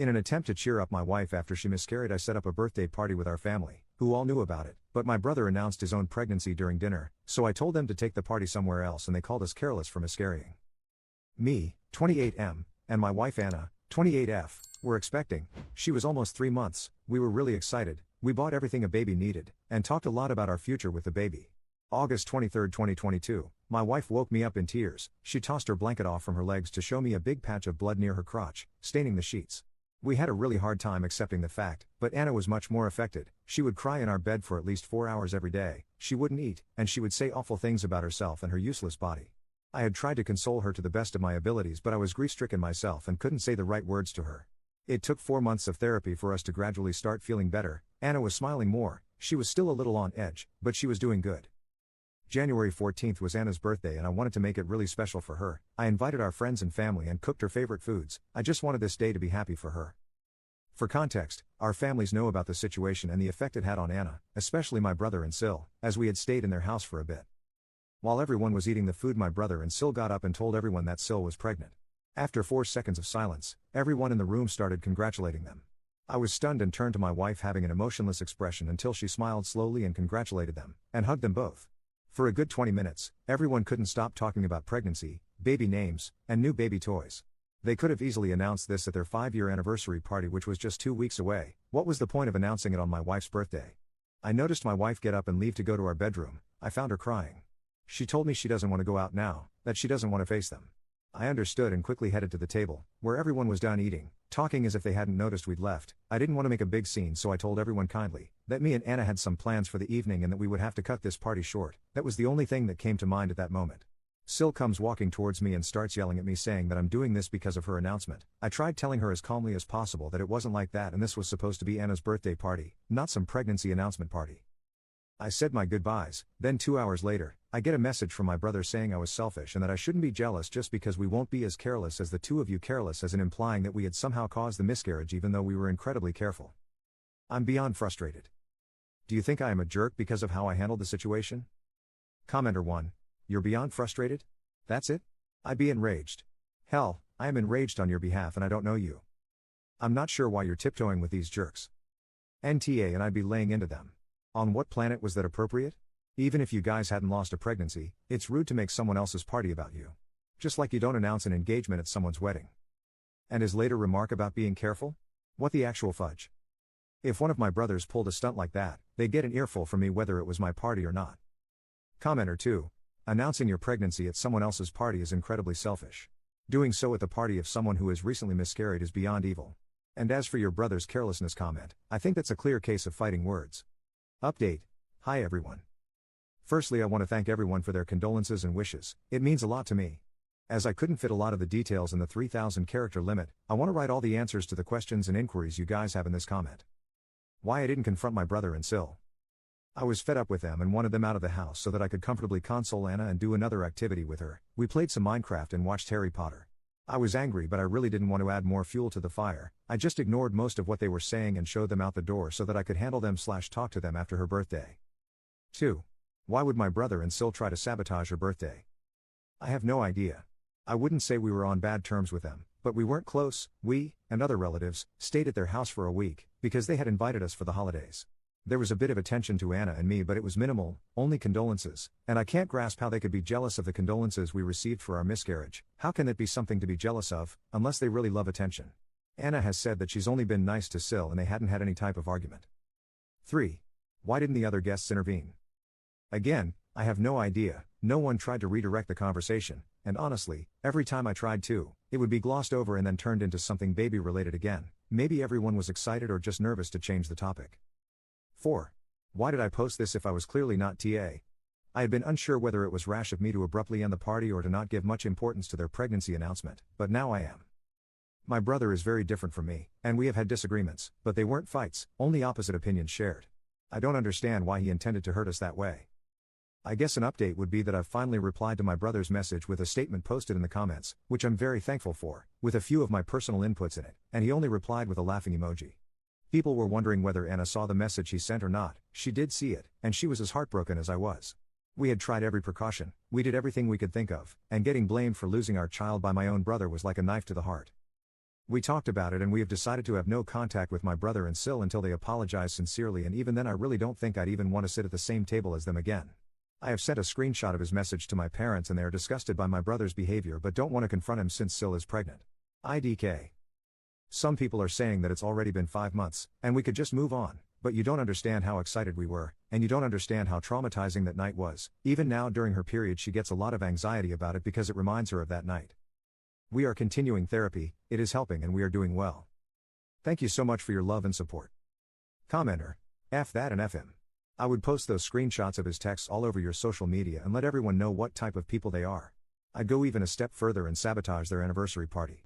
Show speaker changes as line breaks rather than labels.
In an attempt to cheer up my wife after she miscarried, I set up a birthday party with our family, who all knew about it, but my brother announced his own pregnancy during dinner, so I told them to take the party somewhere else and they called us careless for miscarrying. Me, 28M, and my wife Anna, 28F, were expecting. She was almost 3 months, we were really excited, we bought everything a baby needed, and talked a lot about our future with the baby. August 23, 2022, my wife woke me up in tears. She tossed her blanket off from her legs to show me a big patch of blood near her crotch, staining the sheets. We had a really hard time accepting the fact, but Anna was much more affected. She would cry in our bed for at least 4 hours every day, she wouldn't eat, and she would say awful things about herself and her useless body. I had tried to console her to the best of my abilities, but I was grief-stricken myself and couldn't say the right words to her. It took 4 months of therapy for us to gradually start feeling better. Anna was smiling more, she was still a little on edge, but she was doing good. January 14th was Anna's birthday and I wanted to make it really special for her. I invited our friends and family and cooked her favorite foods. I just wanted this day to be happy for her. For context, our families know about the situation and the effect it had on Anna, especially my brother and Sil, as we had stayed in their house for a bit. While everyone was eating the food, my brother and Sil got up and told everyone that Sil was pregnant. After 4 seconds of silence, everyone in the room started congratulating them. I was stunned and turned to my wife having an emotionless expression until she smiled slowly and congratulated them, and hugged them both. For a good 20 minutes, everyone couldn't stop talking about pregnancy, baby names, and new baby toys. They could have easily announced this at their 5-year anniversary party, which was just 2 weeks away. What was the point of announcing it on my wife's birthday? I noticed my wife get up and leave to go to our bedroom. I found her crying. She told me she doesn't want to go out now, that she doesn't want to face them. I understood and quickly headed to the table, where everyone was done eating, talking as if they hadn't noticed we'd left. I didn't want to make a big scene, so I told everyone kindly that me and Anna had some plans for the evening and that we would have to cut this party short. That was the only thing that came to mind at that moment. Sil comes walking towards me and starts yelling at me, saying that I'm doing this because of her announcement. I tried telling her as calmly as possible that it wasn't like that and this was supposed to be Anna's birthday party, not some pregnancy announcement party. I said my goodbyes. Then 2 hours later, I get a message from my brother saying I was selfish and that I shouldn't be jealous just because we won't be as careless as the two of you, careless as in implying that we had somehow caused the miscarriage even though we were incredibly careful. I'm beyond frustrated. Do you think I am a jerk because of how I handled the situation? Commenter 1. You're beyond frustrated? That's it? I'd be enraged. Hell, I am enraged on your behalf and I don't know you. I'm not sure why you're tiptoeing with these jerks. NTA, and I'd be laying into them. On what planet was that appropriate? Even if you guys hadn't lost a pregnancy, it's rude to make someone else's party about you. Just like you don't announce an engagement at someone's wedding. And his later remark about being careful? What the actual fudge? If one of my brothers pulled a stunt like that, they'd get an earful from me whether it was my party or not. Commenter 2. Announcing your pregnancy at someone else's party is incredibly selfish. Doing so at the party of someone who has recently miscarried is beyond evil. And as for your brother's carelessness comment, I think that's a clear case of fighting words. Update. Hi everyone. Firstly, I want to thank everyone for their condolences and wishes. It means a lot to me. As I couldn't fit a lot of the details in the 3,000 character limit, I want to write all the answers to the questions and inquiries you guys have in this comment. Why I didn't confront my brother and Sil. I was fed up with them and wanted them out of the house so that I could comfortably console Anna and do another activity with her. We played some Minecraft and watched Harry Potter. I was angry, but I really didn't want to add more fuel to the fire. I just ignored most of what they were saying and showed them out the door so that I could handle them/talk to them after her birthday. 2. Why would my brother and Sil try to sabotage her birthday? I have no idea. I wouldn't say we were on bad terms with them, but we weren't close. We, and other relatives, stayed at their house for a week, because they had invited us for the holidays. There was a bit of attention to Anna and me, but it was minimal, only condolences, and I can't grasp how they could be jealous of the condolences we received for our miscarriage. How can that be something to be jealous of, unless they really love attention? Anna has said that she's only been nice to Sil and they hadn't had any type of argument. 3. Why didn't the other guests intervene? Again, I have no idea. No one tried to redirect the conversation, and honestly, every time I tried to, it would be glossed over and then turned into something baby related again. Maybe everyone was excited or just nervous to change the topic. 4. Why did I post this if I was clearly not TA? I had been unsure whether it was rash of me to abruptly end the party or to not give much importance to their pregnancy announcement, but now I am. My brother is very different from me, and we have had disagreements, but they weren't fights, only opposite opinions shared. I don't understand why he intended to hurt us that way. I guess an update would be that I've finally replied to my brother's message with a statement posted in the comments, which I'm very thankful for, with a few of my personal inputs in it, and he only replied with a laughing emoji. People were wondering whether Anna saw the message he sent or not. She did see it, and she was as heartbroken as I was. We had tried every precaution, we did everything we could think of, and getting blamed for losing our child by my own brother was like a knife to the heart. We talked about it and we have decided to have no contact with my brother and Sil until they apologize sincerely, and even then I really don't think I'd even want to sit at the same table as them again. I have sent a screenshot of his message to my parents and they are disgusted by my brother's behavior but don't want to confront him since Sil is pregnant. IDK. Some people are saying that it's already been 5 months, and we could just move on, but you don't understand how excited we were, and you don't understand how traumatizing that night was. Even now during her period she gets a lot of anxiety about it because it reminds her of that night. We are continuing therapy, it is helping and we are doing well. Thank you so much for your love and support. Commenter. F that and F him. I would post those screenshots of his texts all over your social media and let everyone know what type of people they are. I'd go even a step further and sabotage their anniversary party.